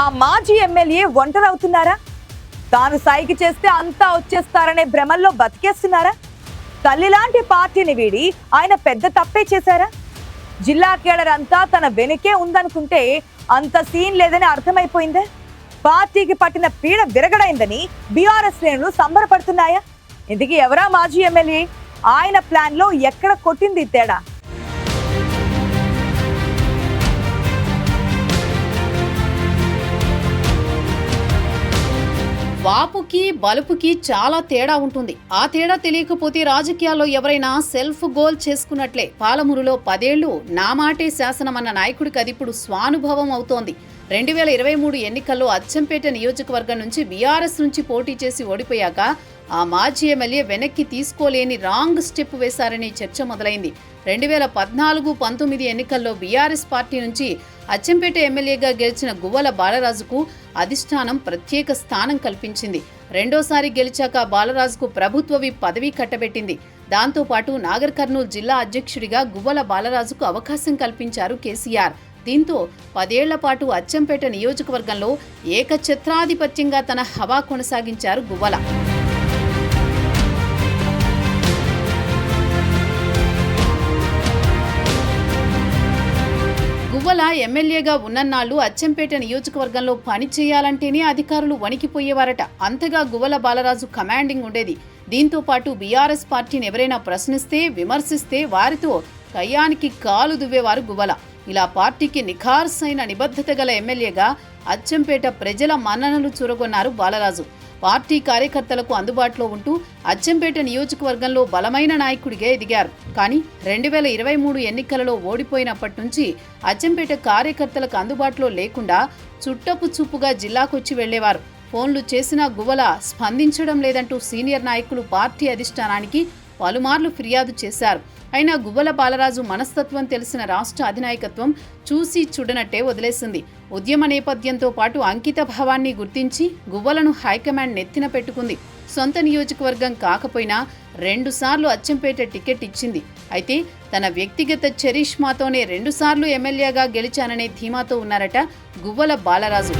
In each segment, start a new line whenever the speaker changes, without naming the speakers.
ఆ మాజీ ఎమ్మెల్యే ఒంటరవుతున్నారా? తాను సైకి చేస్తే అంతా వచ్చేస్తారనే భ్రమల్లో బతికేస్తున్నారా? తల్లిలాంటి పార్టీని వీడి ఆయన పెద్ద తప్పే చేశారా? జిల్లా కేడర్ అంతా తన వెనుకే ఉందనుకుంటే అంత సీన్ లేదని అర్థమైపోయిందే. పార్టీకి పట్టిన పీడ విరగడైందని బీఆర్ఎస్ శ్రేణులు సంబరపడుతున్నాయా? ఇందుకు ఎవరా మాజీ ఎమ్మెల్యే? ఆయన ప్లాన్ లో ఎక్కడ కొట్టింది తేడా?
వాపుకి బలుపుకి చాలా తేడా ఉంటుంది. ఆ తేడా తెలియకపోతే రాజకీయాల్లో ఎవరైనా సెల్ఫ్ గోల్ చేసుకున్నట్లే. పాలమూరులో 10 ఏళ్లు నా మాటే శాసనం అన్న నాయకుడికి అది ఇప్పుడు స్వానుభవం అవుతోంది. 2023 ఎన్నికల్లో అచ్చంపేట నియోజకవర్గం నుంచి బీఆర్ఎస్ నుంచి పోటీ చేసి ఓడిపోయాక ఆ మాజీ ఎమ్మెల్యే వెనక్కి తీసుకోలేని రాంగ్ స్టెప్ వేశారనే చర్చ మొదలైంది. 2014-19 ఎన్నికల్లో బీఆర్ఎస్ పార్టీ నుంచి అచ్చంపేట ఎమ్మెల్యేగా గెలిచిన గువ్వల బాలరాజుకు అధిష్టానం ప్రత్యేక స్థానం కల్పించింది. రెండోసారి గెలిచాక బాలరాజుకు ప్రభుత్వ పదవి కట్టబెట్టింది. దాంతోపాటు నాగర్ కర్నూలు జిల్లా అధ్యక్షుడిగా గువ్వల బాలరాజుకు అవకాశం కల్పించారు కేసీఆర్. దీంతో 10 ఏళ్ల పాటు అచ్చంపేట నియోజకవర్గంలో ఏకఛత్రాధిపత్యంగా తన హవా కొనసాగించారు గువ్వల. గువ్వల ఎమ్మెల్యేగా ఉన్నన్నాళ్లు అచ్చంపేట నియోజకవర్గంలో పనిచేయాలంటేనే అధికారులు వణికిపోయేవారట. అంతగా గువ్వల బాలరాజు కమాండింగ్ ఉండేది. దీంతో పాటు బీఆర్ఎస్ పార్టీని ఎవరైనా ప్రశ్నిస్తే, విమర్శిస్తే వారితో కయ్యానికి కాలు దువ్వేవారు గువ్వల. ఇలా పార్టీకి నిఖార్సైన నిబద్ధత గల ఎమ్మెల్యేగా అచ్చంపేట ప్రజల మన్ననలు చూరగొన్నారు బాలరాజు. పార్టీ కార్యకర్తలకు అందుబాటులో ఉంటూ అచ్చంపేట నియోజకవర్గంలో బలమైన నాయకుడిగా ఎదిగారు. కానీ 2023 ఎన్నికలలో ఓడిపోయినప్పటి నుంచి అచ్చంపేట కార్యకర్తలకు అందుబాటులో లేకుండా చుట్టపు చూపుగా జిల్లాకొచ్చి వెళ్లేవారు. ఫోన్లు చేసినా గువ్వల స్పందించడం లేదంటూ సీనియర్ నాయకులు పార్టీ అధిష్టానానికి పలుమార్లు ఫిర్యాదు చేశారు. అయినా గువ్వల బాలరాజు మనస్తత్వం తెలిసిన రాష్ట్ర అధినాయకత్వం చూసి చూడనట్టే వదిలేసింది. ఉద్యమ నేపథ్యంతో పాటు అంకిత భావాన్ని గుర్తించి గువ్వలను హైకమాండ్ నెత్తిన పెట్టుకుంది. సొంత నియోజకవర్గం కాకపోయినా 2 సార్లు అచ్చంపేట టికెట్ ఇచ్చింది. అయితే తన వ్యక్తిగత చరిష్మాతోనే 2 సార్లు ఎమ్మెల్యేగా గెలిచాననే ధీమాతో ఉన్నారట గువ్వల బాలరాజు.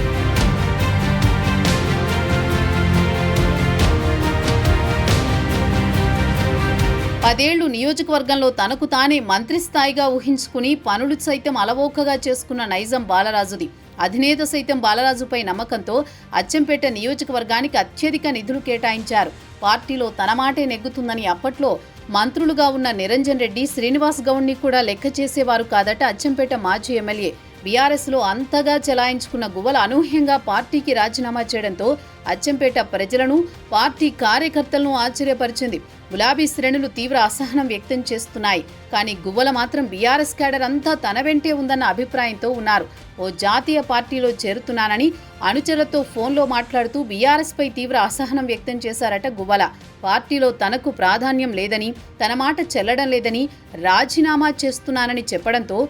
10 ఏళ్లు నియోజకవర్గంలో తనకు తానే మంత్రి స్థాయిగా ఊహించుకుని పనులు సైతం అలవోకగా చేసుకున్న నైజం బాలరాజుది. అధినేత సైతం బాలరాజుపై నమ్మకంతో అచ్చంపేట నియోజకవర్గానికి అత్యధిక నిధులు కేటాయించారు. పార్టీలో తన మాటే నెగ్గుతుందని అప్పట్లో మంత్రులుగా ఉన్న నిరంజన్ రెడ్డి, శ్రీనివాస్ గౌడ్ని కూడా లెక్క చేసేవారు కాదట అచ్చంపేట మాజీ ఎమ్మెల్యే. బీఆర్ఎస్లో అంతగా చెలాయించుకున్న గువ్వల అనూహ్యంగా పార్టీకి రాజీనామా చేయడంతో అచ్చంపేట ప్రజలను, పార్టీ కార్యకర్తలను ఆశ్చర్యపరిచింది. గులాబీ శ్రేణులు తీవ్ర అసహనం వ్యక్తం చేస్తున్నాయి. కానీ గువ్వల మాత్రం బీఆర్ఎస్ క్యాడర్ అంతా తన వెంటే ఉందన్న అభిప్రాయంతో ఉన్నారు. ఓ జాతీయ పార్టీలో చేరుతున్నానని అనుచరులతో ఫోన్లో మాట్లాడుతూ బీఆర్ఎస్పై తీవ్ర అసహనం వ్యక్తం చేశారట గువ్వల. పార్టీలో తనకు ప్రాధాన్యం లేదని, తన మాట చెల్లడం లేదని రాజీనామా చేస్తున్నానని చెప్పడంతో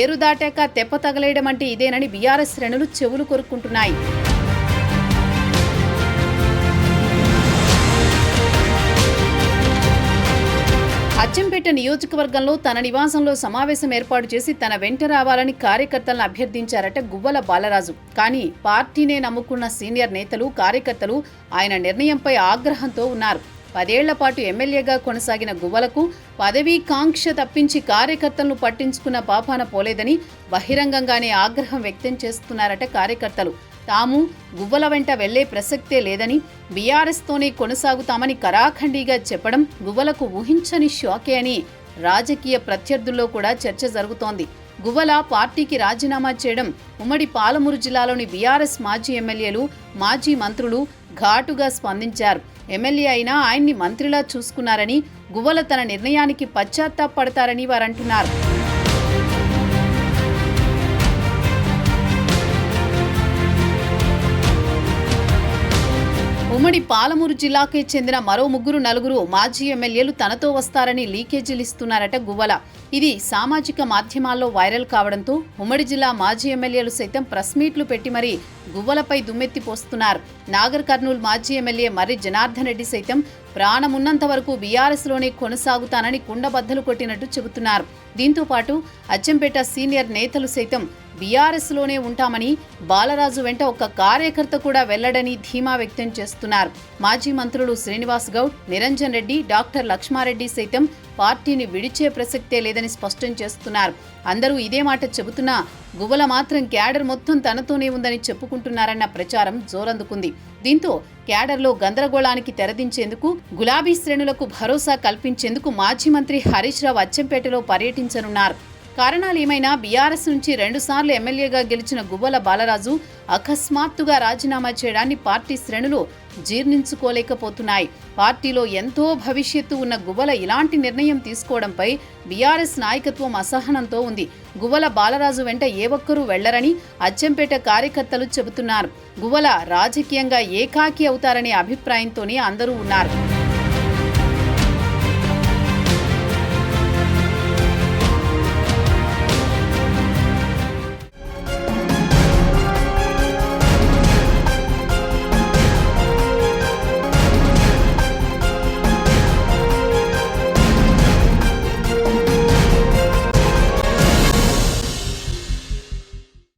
ఏరు దాటాక తెప్ప తగలేయడం అంటే ఇదేనని బీఆర్ఎస్ శ్రేణులు చెవులు కొరుక్కుంటున్నాయి. అచ్చంపేట నియోజకవర్గంలో తన నివాసంలో సమావేశం ఏర్పాటు చేసి తన వెంట రావాలని కార్యకర్తలను అభ్యర్థించారట గువ్వల బాలరాజు. కానీ పార్టీనే నమ్ముకున్న సీనియర్ నేతలు, కార్యకర్తలు ఆయన నిర్ణయంపై ఆగ్రహంతో ఉన్నారు. 10 ఏళ్ల పాటు ఎమ్మెల్యేగా కొనసాగిన గువ్వలకు పదవీ కాంక్ష తప్పించి కార్యకర్తలను పట్టించుకున్న పాపాన పోలేదని బహిరంగంగానే ఆగ్రహం వ్యక్తం చేస్తున్నారట కార్యకర్తలు. తాము గువ్వల వెంట వెళ్లే ప్రసక్తే లేదని, బీఆర్ఎస్తోనే కొనసాగుతామని కరాఖండిగా చెప్పడం గువ్వలకు ఊహించని షాకే అని రాజకీయ ప్రత్యర్థుల్లో కూడా చర్చ జరుగుతోంది. గువ్వల పార్టీకి రాజీనామా చేయడం ఉమ్మడి పాలమూరు జిల్లాలోని బీఆర్ఎస్ మాజీ ఎమ్మెల్యేలు, మాజీ మంత్రులు ఘాటుగా స్పందించారు. ఎమ్మెల్యే అయినా ఆయన్ని మంత్రిలా చూసుకున్నారని, గువ్వల తన నిర్ణయానికి పశ్చాత్తాపడతారని వారంటున్నారు. ఉమ్మడి పాలమూరు జిల్లాకే చెందిన మరో 3-4 మాజీ ఎమ్మెల్యేలు తనతో వస్తారని లీకేజీలు ఇస్తున్నారట గువ్వల. ఇది సామాజిక మాధ్యమాల్లో వైరల్ కావడంతో ఉమ్మడి జిల్లా మాజీ ఎమ్మెల్యేలు సైతం ప్రెస్ మీట్లు పెట్టి మరీ గువ్వలపై దుమ్మెత్తి పోస్తున్నారు. నాగర్ కర్నూలు మాజీ ఎమ్మెల్యే మర్రి జనార్దన్ రెడ్డి సైతం ప్రాణమున్నంత వరకు బీఆర్ఎస్లోనే కొనసాగుతానని కుండబద్దలు కొట్టినట్టు చెబుతున్నారు. దీంతో పాటు అచ్చంపేట సీనియర్ నేతలు సైతం బీఆర్ఎస్లోనే ఉంటామని, బాలరాజు వెంట ఒక్క కార్యకర్త కూడా వెళ్లడని ధీమా వ్యక్తం చేస్తున్నారు. మాజీ మంత్రులు శ్రీనివాస్ గౌడ్, నిరంజన్ రెడ్డి, డాక్టర్ లక్ష్మారెడ్డి సైతం పార్టీని విడిచే ప్రసక్తే లేదని స్పష్టం చేస్తున్నారు. అందరూ ఇదే మాట చెబుతున్నా గువ్వల మాత్రం క్యాడర్ మొత్తం తనతోనే ఉందని చెప్పుకుంటున్నారన్న ప్రచారం జోరందుకుంది. దీంతో క్యాడర్లో గందరగోళానికి తెరదించేందుకు, గులాబీ శ్రేణులకు భరోసా కల్పించేందుకు మాజీ మంత్రి హరీష్ రావు అచ్చంపేటలో పర్యటించనున్నారు. కారణాలేమైనా బీఆర్ఎస్ నుంచి 2 సార్లు ఎమ్మెల్యేగా గెలిచిన గువ్వల బాలరాజు అకస్మాత్తుగా రాజీనామా చేయడాన్ని పార్టీ శ్రేణులు జీర్ణించుకోలేకపోతున్నాయి. పార్టీలో ఎంతో భవిష్యత్తు ఉన్న గువ్వల ఇలాంటి నిర్ణయం తీసుకోవడంపై బీఆర్ఎస్ నాయకత్వం అసహనంతో ఉంది. గువ్వల బాలరాజు వెంట ఏ ఒక్కరూ వెళ్లరని అచ్చంపేట కార్యకర్తలు చెబుతున్నారు. గువ్వల రాజకీయంగా ఏకాకి అవుతారనే అభిప్రాయంతోనే అందరూ ఉన్నారు.